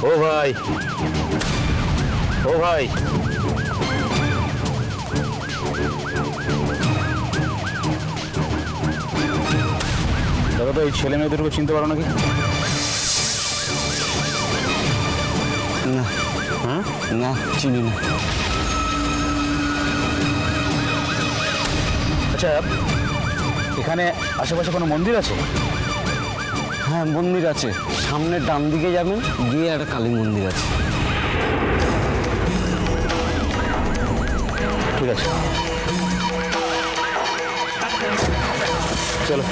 ও ভাই, ও ভাই, দাদা তো এই ছেলে মেয়েদেরকে চিনতে পারো নাকি? না। হ্যাঁ, না, চিনি না। আচ্ছা, এখানে আশেপাশে কোনো মন্দির আছে? হ্যাঁ, মন্দির আছে। সামনে ডান দিকে যাবেন, গিয়ে একটা কালী মন্দির আছে। ঠিক আছে, চলো।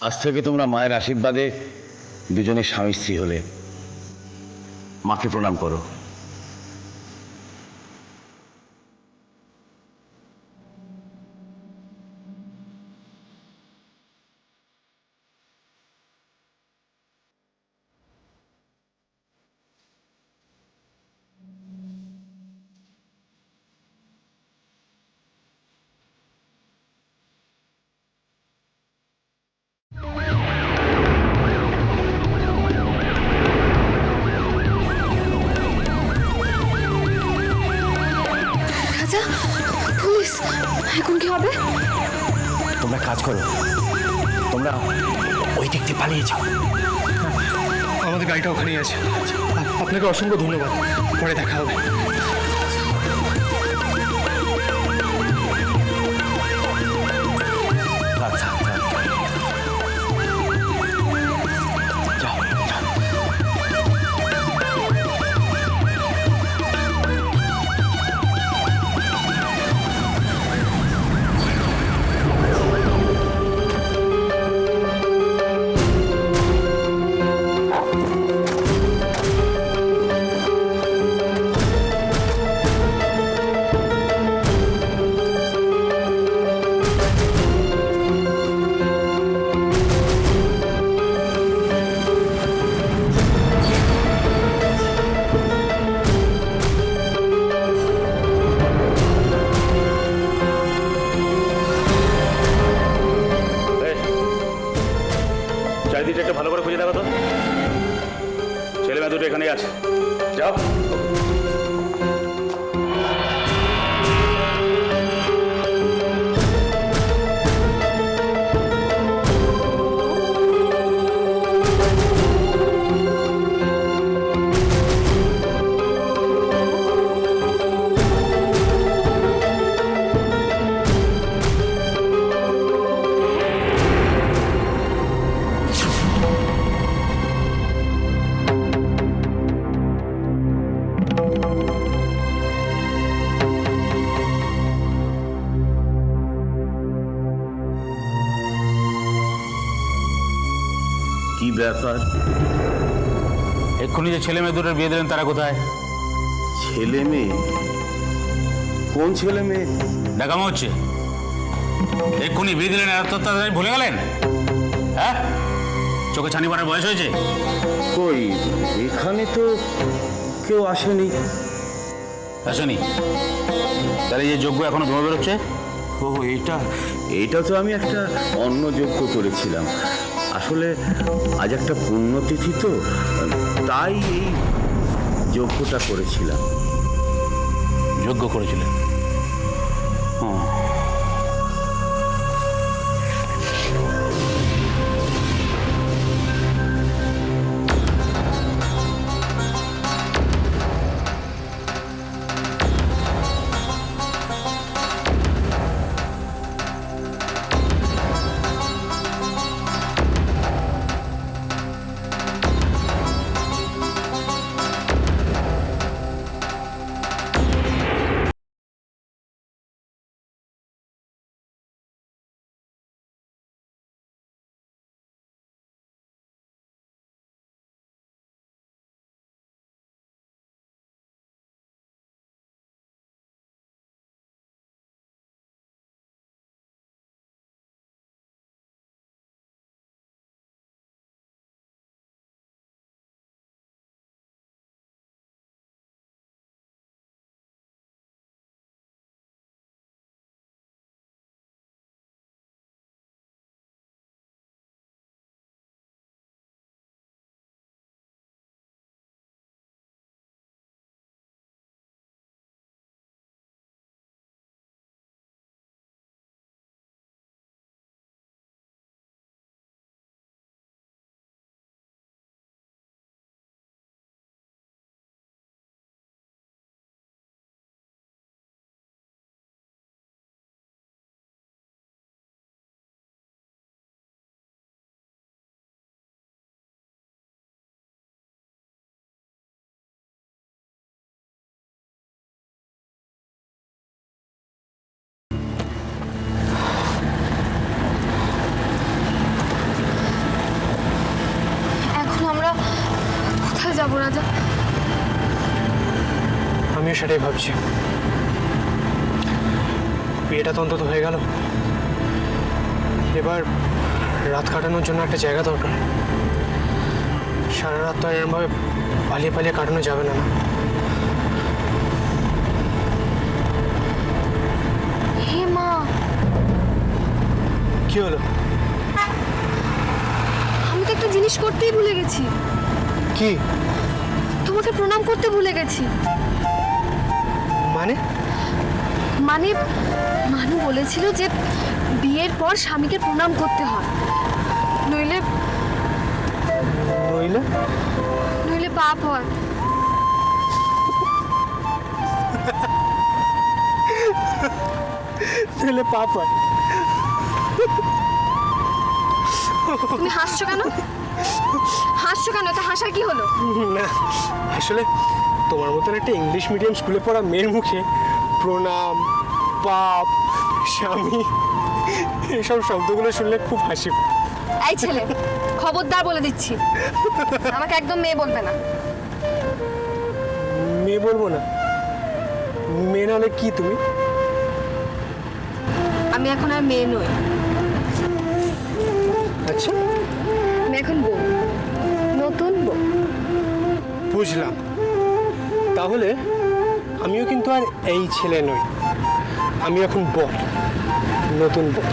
আজ থেকে তোমরা মায়ের আশীর্বাদে দুজনে স্বামী স্ত্রী হলে। মাকে প্রণাম করো। পুলিশ, এখন কি হবে? তোমরা কাজ করো, তোমরা ওই দিক দিয়ে পালিয়ে যাও। আমাদের গাড়িটা ওখানেই আছে। আপনাকে অসংখ্য ধন্যবাদ, পরে দেখা হবে। আচ্ছা যাও যাও। চারিদিকটা একটু ভালো করে খুঁজে দেখো তো, ছেলে মেয়ে দুটো এখানেই আছে, যাও। কি ব্যাপার? এক্ষুনি যে ছেলে মেয়ে দুটোর বিয়ে দিলেন তারা কোথায়? ছেলে মেয়ে? কোন ছেলে মেয়ে? দেখামো হচ্ছে এক্ষুনি বিয়ে দিলেন, এত তাড়াতাড়ি ভুলে গেলেন? হ্যাঁ, চোখে ছানি পড়ার বয়স হয়েছে? কই, এখানে তো কেউ আসেনি। আসেনি? তাহলে যে যোগ্য এখনো ধোঁয়া বেরোচ্ছে? ও, এটা তো আমি একটা অন্য যজ্ঞ করেছিলাম। আসলে আজ একটা পুণ্যতিথি তো, তাই এই যজ্ঞটা করেছিলাম। যোগ্য করেছিলেন? হ্যাঁ। যাবো রাজা? আমিও সেটাই ভাবছি। বিয়েটা তো অন্তত হয়ে গেল, এবার রাত কাটানোর জন্য একটা জায়গা দরকার। সারা রাত তো এরমভাবে পালিয়ে পালিয়ে কাটানো যাবে না। হে মা, কি হলো? আমি তো একটা জিনিস করতেই ভুলে গেছি। কি? তোমাকে প্রণাম করতে ভুলে গেছি। মানে? মানে মানু বলেছিল যে বিয়ের পর স্বামীকে প্রণাম করতে হয়, নইলে নইলে নইলে পাপ হয়। নইলে পাপ হয়। তুমি হাসছো কেন? হাসছো কেন? তো হাসার কি হলো? না আসলে তোমার মতন একটা ইংলিশ মিডিয়াম স্কুলে পড়া মেয়ের মুখে প্রণাম, পাপ, স্বামী এসব শব্দগুলো শুনলে খুব হাসি পায়। এই ছেলে, খবরদার বলে দিচ্ছি, আমাকে একদম মেয়ে বলবে না। মেয়ে বলবো না? মেয়ে নাহলে কি তুমি? আমি এখন আর মেয়ে নই, আচ্ছা আমি এখন বউ, নতুন বউ। বুঝলাম। তাহলে আমিও কিন্তু আর এই ছেলে নই, আমি এখন বর, নতুন বর।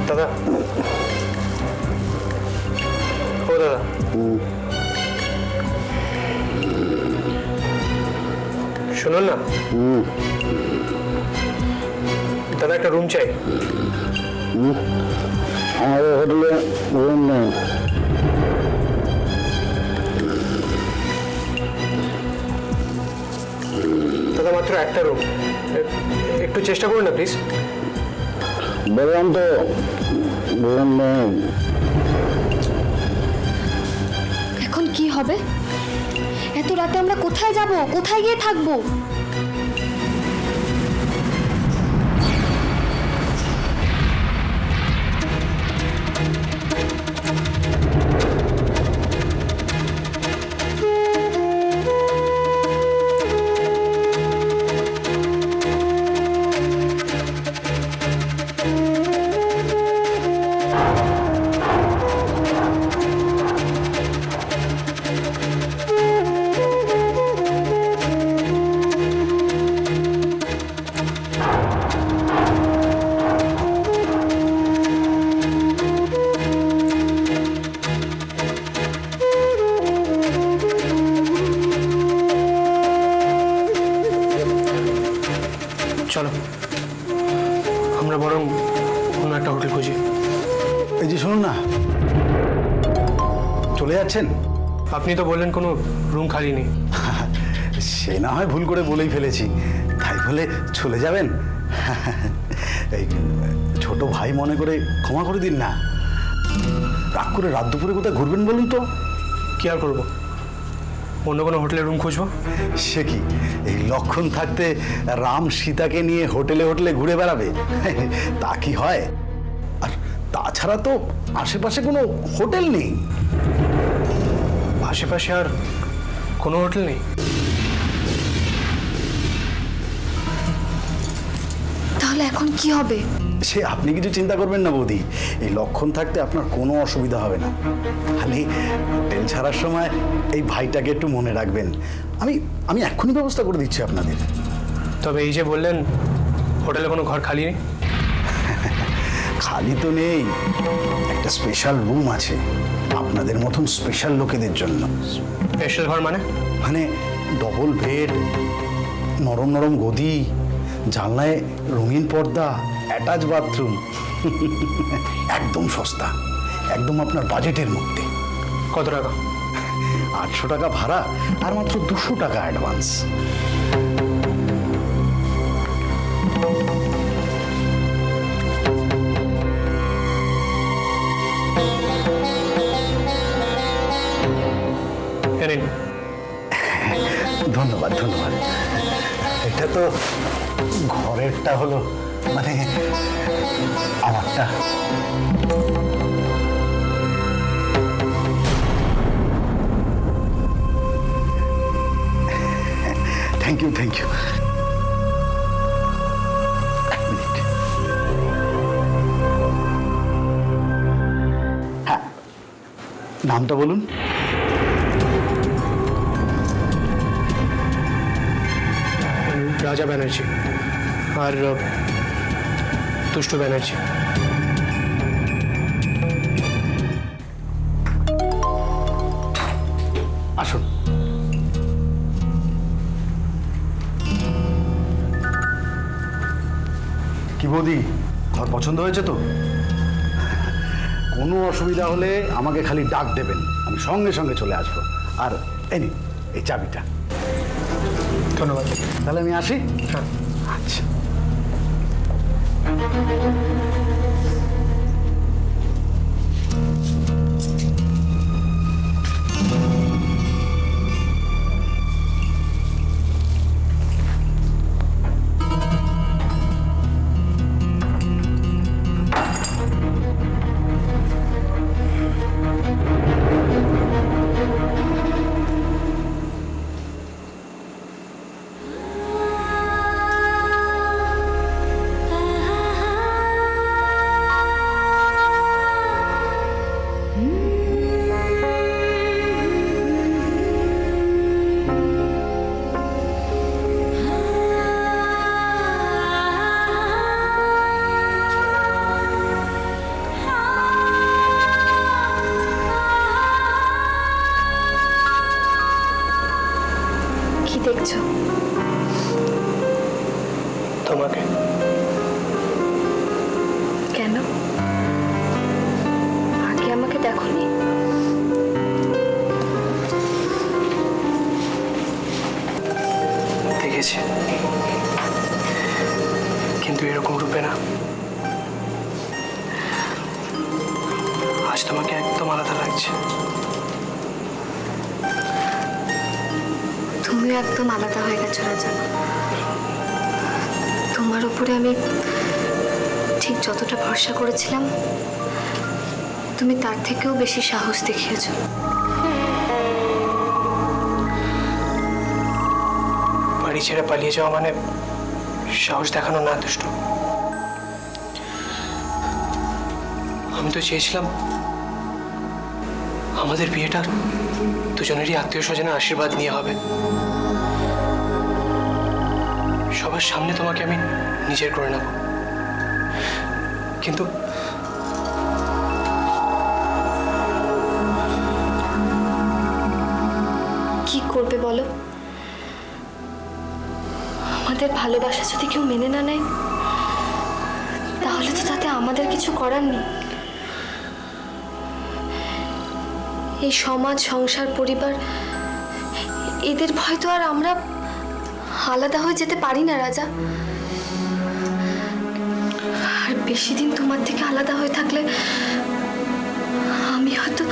দাদা, ও দাদা, শুনুন না দাদা, একটা রুম চাই। আমাদের হোটেলে রুম নেই। দাদা মাত্র একটা রুম, একটু চেষ্টা করুন না প্লিজ। বললাম তো রুম নেই। এখন কি হবে? এত রাতে আমরা কোথায় যাব? কোথায় গিয়ে থাকবো? চলো আমরা বরং অন্য একটা হোটেল খুঁজি। এই যে শুনুন না, চলে যাচ্ছেন? আপনি তো বললেন কোনো রুম খালি নেই। সে না হয় ভুল করে বলেই ফেলেছি, তাই বলে চলে যাবেন? এই ছোট ভাই মনে করে ক্ষমা করে দিন না। রাগ করে রাত দুপুরে কোথায় ঘুরবেন বলুন তো? কি আর করবো, অন্য কোনো হোটেলে রুম খুঁজবো। সে কি, এই লক্ষণ থাকতে রাম সীতাকে নিয়ে হোটেলে হোটেলে ঘুরে বেড়াবে? তা কি হয়? আর তাছাড়া তো আশেপাশে কোনো হোটেল নেই। আশেপাশে আর কোনো হোটেল নেই? তাহলে এখন কি হবে? সে আপনি কিছু চিন্তা করবেন না বৌদি, এই লক্ষণ থাকতে আপনার কোনো অসুবিধা হবে না। খালি হোটেল ছাড়ার সময় এই ভাইটাকে একটু মনে রাখবেন। আমি আমি এক্ষুনি ব্যবস্থা করে দিচ্ছি আপনাদের। তবে এই যে বললেন হোটেলে কোনো ঘর খালি নেই? খালি তো নেই, একটা স্পেশাল রুম আছে আপনাদের মতন স্পেশাল লোকেদের জন্য। স্পেশাল ঘর মানে? মানে ডবল বেড, নরম নরম গদি, জানলায় রঙিন পর্দা, অ্যাটাচ বাথরুম। একদম সস্তা, একদম আপনার বাজেটের মধ্যে। কত টাকা? 800 টাকা ভাড়া আর মাত্র 200 টাকা অ্যাডভান্স। ধন্যবাদ ধন্যবাদ। এটা তো ঘরেরটা হলো, মানে আমারটা। Thank you thank you. হ্যাঁ, নামটা বলুন। রাজা ব্যানার্জি আর দুষ্টু ব্যানার্জি। আসুন। কি বৌদি, ঘর পছন্দ হয়েছে তো? কোনো অসুবিধা হলে আমাকে খালি ডাক দেবেন, আমি সঙ্গে সঙ্গে চলে আসবো। আর এই নিন, এই চাবিটা। ধন্যবাদ। তাহলে আমি আসি। হ্যাঁ। আচ্ছা। কি দেখছো? তোমাকে। কেন? আগে আমাকে দেখোনি? দেখেছি, কিন্তু এরকম রূপে না। আজ তোমাকে একদম আলাদা লাগছে। তুমিও একদম আলাদা হয়ে গেছো রাজা। তোমার উপরে আমি ঠিক যতটা ভরসা করেছিলাম, তুমি তার থেকেও বেশি সাহস দেখিয়েছো। বাড়ি ছেড়ে পালিয়ে যাওয়া মানে সাহস দেখানো না দুষ্টু। আমি তো চেয়েছিলাম আমাদের বিয়েটা দুজনেরই আত্মীয় স্বজনের আশীর্বাদ নিয়ে হবে। সবার সামনে তোমাকে আমি নিজের করে নেব, কিন্তু কি করবে বলো? আমাদের ভালোবাসা যদি কেউ মেনে না নেয়, তাহলে তো তাতে আমাদের কিছু করার নেই। এই সমাজ, সংসার, পরিবার, এদের ভয় তো আর আমরা আলাদা হয়ে যেতে পারি না রাজা। আর বেশি দিন তোমার থেকে আলাদা হয়ে থাকলে আমি হয়তো